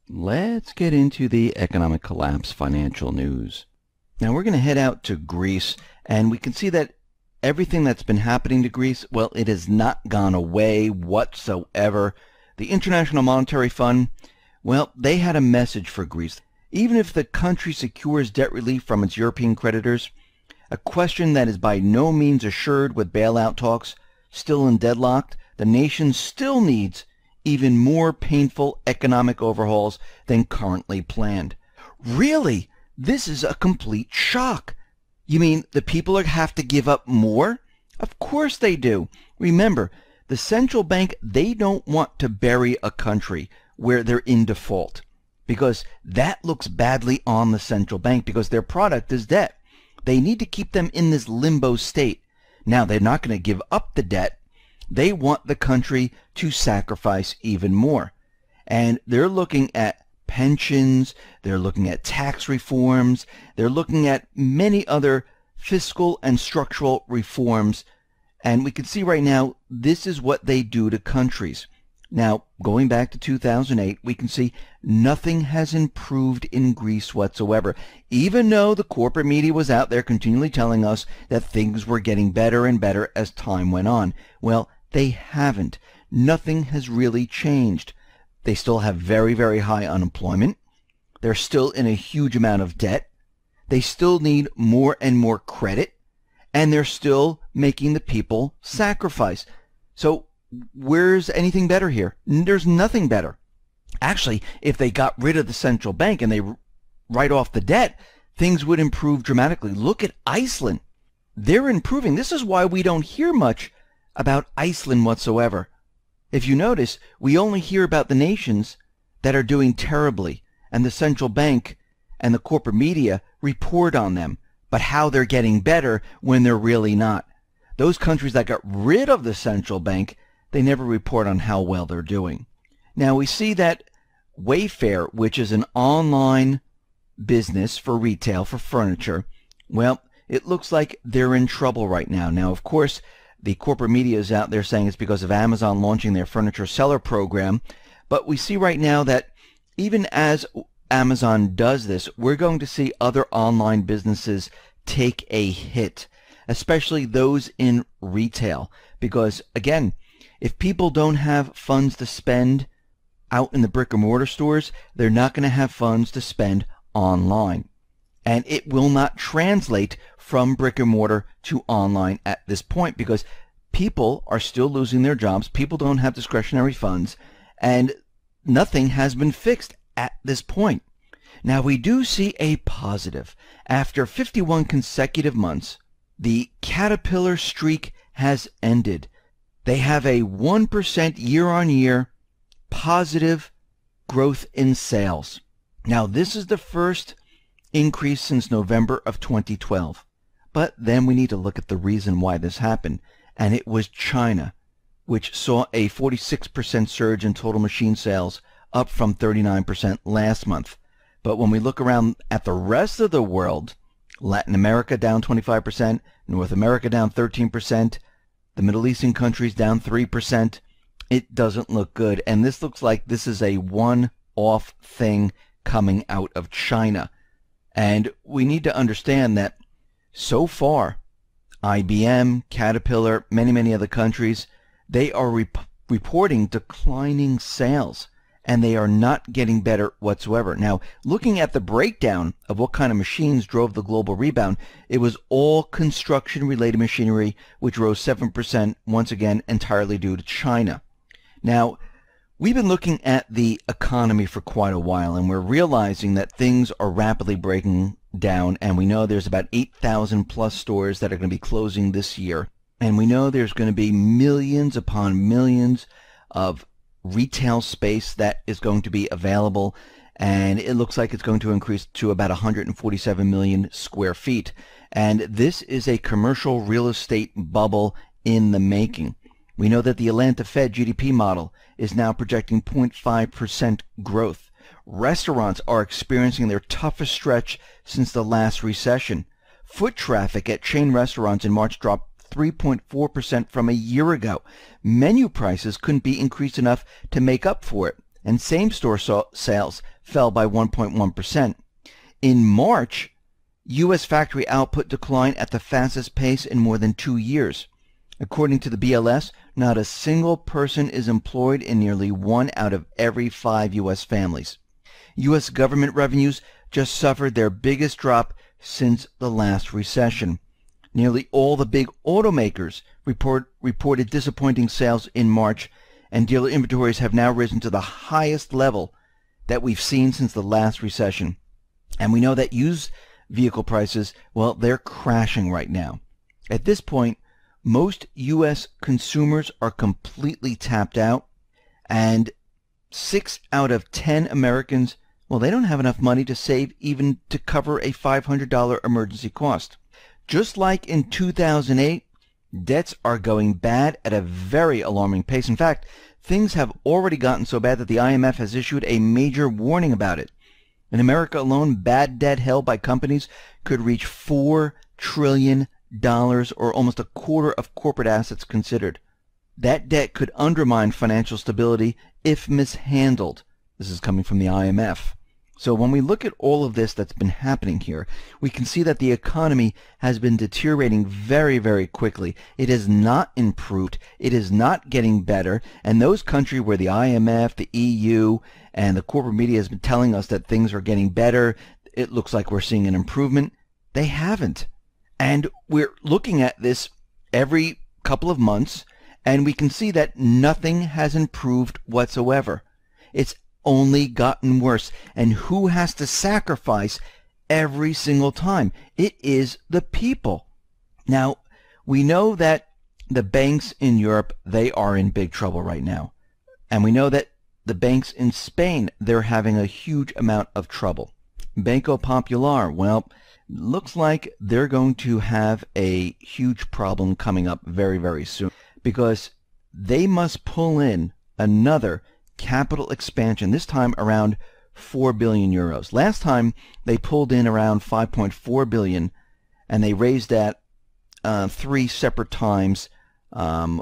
Let's get into the economic collapse financial news. Now we're going to head out to Greece, and we can see that everything that's been happening to Greece, well, it has not gone away whatsoever. The International Monetary Fund, well, they had a message for Greece. Even if the country secures debt relief from its European creditors, a question that is by no means assured with bailout talks still in deadlocked, the nation still needs even more painful economic overhauls than currently planned. Really? This is a complete shock. You mean the people have to give up more? Of course they do. Remember, the central bank, they don't want to bury a country where they're in default, because that looks badly on the central bank because their product is debt. They need to keep them in this limbo state. Now, they're not going to give up the debt. They want the country to sacrifice even more. And they're looking at pensions, they're looking at tax reforms, they're looking at many other fiscal and structural reforms. And we can see right now, this is what they do to countries. Now, going back to 2008, we can see nothing has improved in Greece whatsoever, even though the corporate media was out there continually telling us that things were getting better and better as time went on. Well, they haven't. Nothing has really changed. They still have very, very high unemployment. They're still in a huge amount of debt. They still need more and more credit. And they're still making the people sacrifice. So where's anything better here? There's nothing better. Actually, if they got rid of the central bank and they write off the debt, things would improve dramatically. Look at Iceland. They're improving. This is why we don't hear much about Iceland whatsoever. If you notice, we only hear about the nations that are doing terribly, and the central bank and the corporate media report on them, but how they're getting better when they're really not. Those countries that got rid of the central bank, they never report on how well they're doing. Now we see that Wayfair, which is an online business for retail, for furniture, well, it looks like they're in trouble right now. Now, of course, the corporate media is out there saying it's because of Amazon launching their furniture seller program. But we see right now that even as Amazon does this, we're going to see other online businesses take a hit, especially those in retail. Because, again, if people don't have funds to spend out in the brick and mortar stores, they're not going to have funds to spend online. And it will not translate from brick and mortar to online at this point because people are still losing their jobs. People don't have discretionary funds, and nothing has been fixed at this point. Now, we do see a positive. After 51 consecutive months, the Caterpillar streak has ended. They have a 1% year-on-year positive growth in sales. Now, this is the first increase since November of 2012. But then we need to look at the reason why this happened. And it was China, which saw a 46% surge in total machine sales, up from 39% last month. But when we look around at the rest of the world, Latin America down 25%, North America down 13%, the Middle Eastern countries down 3%. It doesn't look good. And this looks like this is a one-off thing coming out of China. And we need to understand that so far, IBM, Caterpillar, many other countries, they are reporting declining sales, and they are not getting better whatsoever. Now, looking at the breakdown of what kind of machines drove the global rebound, it was all construction-related machinery, which rose 7%, once again, entirely due to China. Now, we've been looking at the economy for quite a while, and we're realizing that things are rapidly breaking down, and we know there's about 8,000 plus stores that are going to be closing this year, and we know there's going to be millions upon millions of retail space that is going to be available, and it looks like it's going to increase to about 147 million square feet. And this is a commercial real estate bubble in the making. We know that the Atlanta Fed GDP model is now projecting 0.5% growth. Restaurants are experiencing their toughest stretch since the last recession. Foot traffic at chain restaurants in March dropped 3.4% from a year ago. Menu prices couldn't be increased enough to make up for it. and same-store sales fell by 1.1%. In March, U.S. factory output declined at the fastest pace in more than 2 years. According to the BLS, not a single person is employed in nearly 1 out of every 5 U.S. families. U.S. government revenues just suffered their biggest drop since the last recession. Nearly all the big automakers reported disappointing sales in March, and dealer inventories have now risen to the highest level that we've seen since the last recession. And we know that used vehicle prices, well, they're crashing right now. At this point, most U.S. consumers are completely tapped out, and 6 out of 10 Americans, well, they don't have enough money to save even to cover a $500 emergency cost. Just like in 2008, debts are going bad at a very alarming pace. In fact, things have already gotten so bad that the IMF has issued a major warning about it. In America alone, bad debt held by companies could reach $4 trillion, or almost a quarter of corporate assets considered. That debt could undermine financial stability if mishandled. This is coming from the IMF. So when we look at all of this that's been happening here, we can see that the economy has been deteriorating very, very quickly. It has not improved. It is not getting better. And those countries where the IMF, the EU, and the corporate media has been telling us that things are getting better, it looks like we're seeing an improvement, they haven't. And we're looking at this every couple of months, and we can see that nothing has improved whatsoever. It's only gotten worse. And who has to sacrifice every single time? It is the people. Now, we know that the banks in Europe, they are in big trouble right now. And we know that the banks in Spain, they're having a huge amount of trouble. Banco Popular, well, looks like they're going to have a huge problem coming up very, very soon, because they must pull in another capital expansion, this time around 4 billion euros. Last time they pulled in around 5.4 billion, and they raised that 3 separate times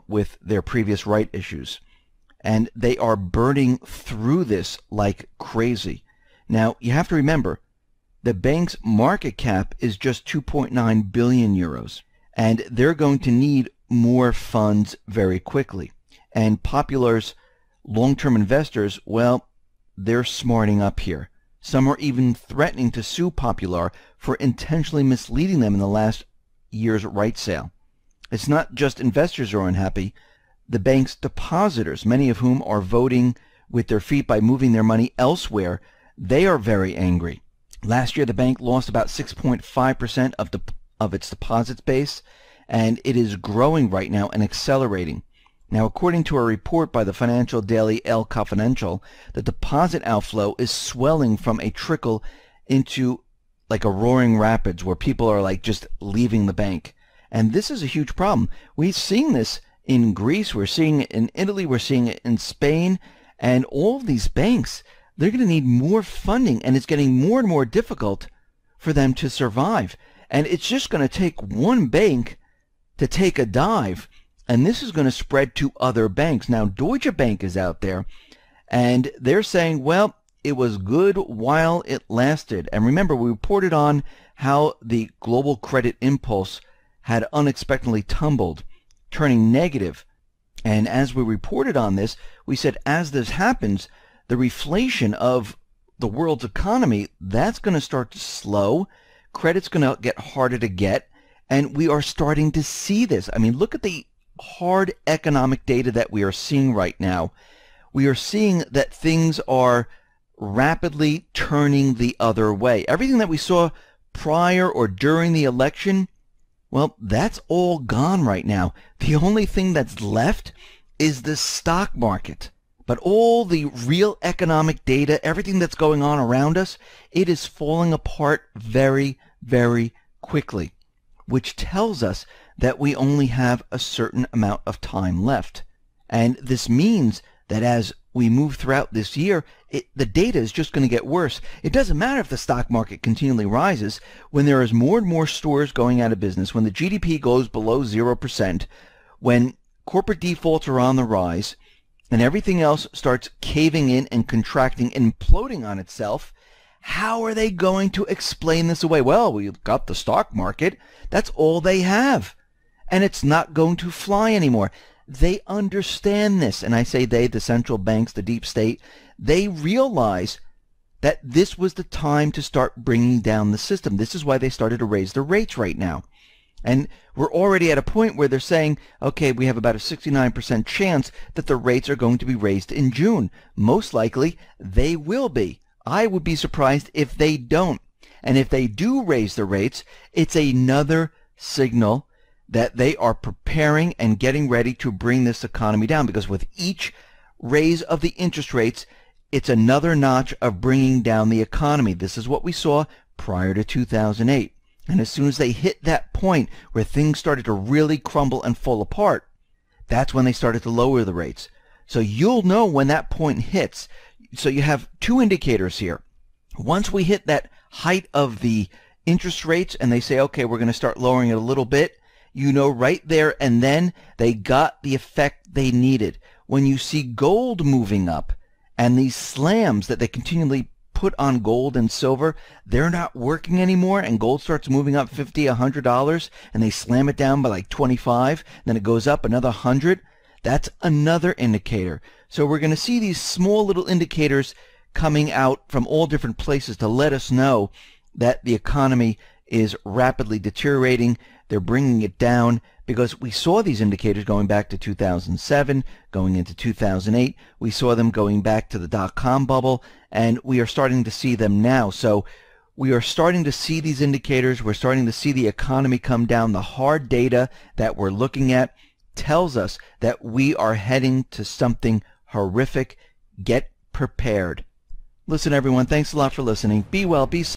with their previous right issues. And they are burning through this like crazy. Now, you have to remember, the bank's market cap is just 2.9 billion euros, and they're going to need more funds very quickly. And Popular's long-term investors, well, they're smarting up here. Some are even threatening to sue Popular for intentionally misleading them in the last year's rights sale. It's not just investors who are unhappy. The bank's depositors, many of whom are voting with their feet by moving their money elsewhere, they are very angry. Last year, the bank lost about 6.5% of its deposits base, and it is growing right now and accelerating. Now, according to a report by the financial daily El Confidencial, the deposit outflow is swelling from a trickle into like a roaring rapids where people are like just leaving the bank. And this is a huge problem. We've seen this in Greece, we're seeing it in Italy, we're seeing it in Spain, and all of these banks, they're going to need more funding, and it's getting more and more difficult for them to survive. And it's just going to take one bank to take a dive, and this is going to spread to other banks. Now, Deutsche Bank is out there, and they're saying, well, it was good while it lasted. And remember, we reported on how the global credit impulse had unexpectedly tumbled, turning negative. And as we reported on this, we said as this happens, the reflation of the world's economy, that's going to start to slow. Credit's going to get harder to get. And we are starting to see this. I mean, look at the hard economic data that we are seeing right now. We are seeing that things are rapidly turning the other way. Everything that we saw prior or during the election, well, that's all gone right now. The only thing that's left is the stock market. But all the real economic data, everything that's going on around us, it is falling apart very, very quickly, which tells us that we only have a certain amount of time left. And this means that as we move throughout this year, the data is just going to get worse. It doesn't matter if the stock market continually rises. When there is more and more stores going out of business, when the GDP goes below 0%, when corporate defaults are on the rise, and everything else starts caving in and contracting and imploding on itself, how are they going to explain this away? Well, we've got the stock market. That's all they have. And it's not going to fly anymore. They understand this. And I say they, the central banks, the deep state, they realize that this was the time to start bringing down the system. This is why they started to raise the rates right now. And we're already at a point where they're saying, okay, we have about a 69% chance that the rates are going to be raised in June. Most likely, they will be. I would be surprised if they don't. And if they do raise the rates, it's another signal that they are preparing and getting ready to bring this economy down. Because with each raise of the interest rates, it's another notch of bringing down the economy. This is what we saw prior to 2008. And as soon as they hit that point where things started to really crumble and fall apart, that's when they started to lower the rates. So you'll know when that point hits. So you have two indicators here. Once we hit that height of the interest rates and they say, okay, we're going to start lowering it a little bit, you know right there and then they got the effect they needed. When you see gold moving up and these slams that they continually put on gold and silver, they're not working anymore, and gold starts moving up $50, $100, and they slam it down by like 25, then it goes up another 100. That's another indicator. So we're going to see these small little indicators coming out from all different places to let us know that the economy is rapidly deteriorating. They're bringing it down because we saw these indicators going back to 2007, going into 2008. We saw them going back to the dot-com bubble, and we are starting to see them now. So we are starting to see these indicators. We're starting to see the economy come down. The hard data that we're looking at tells us that we are heading to something horrific. Get prepared. Listen, everyone, thanks a lot for listening. Be well, be safe.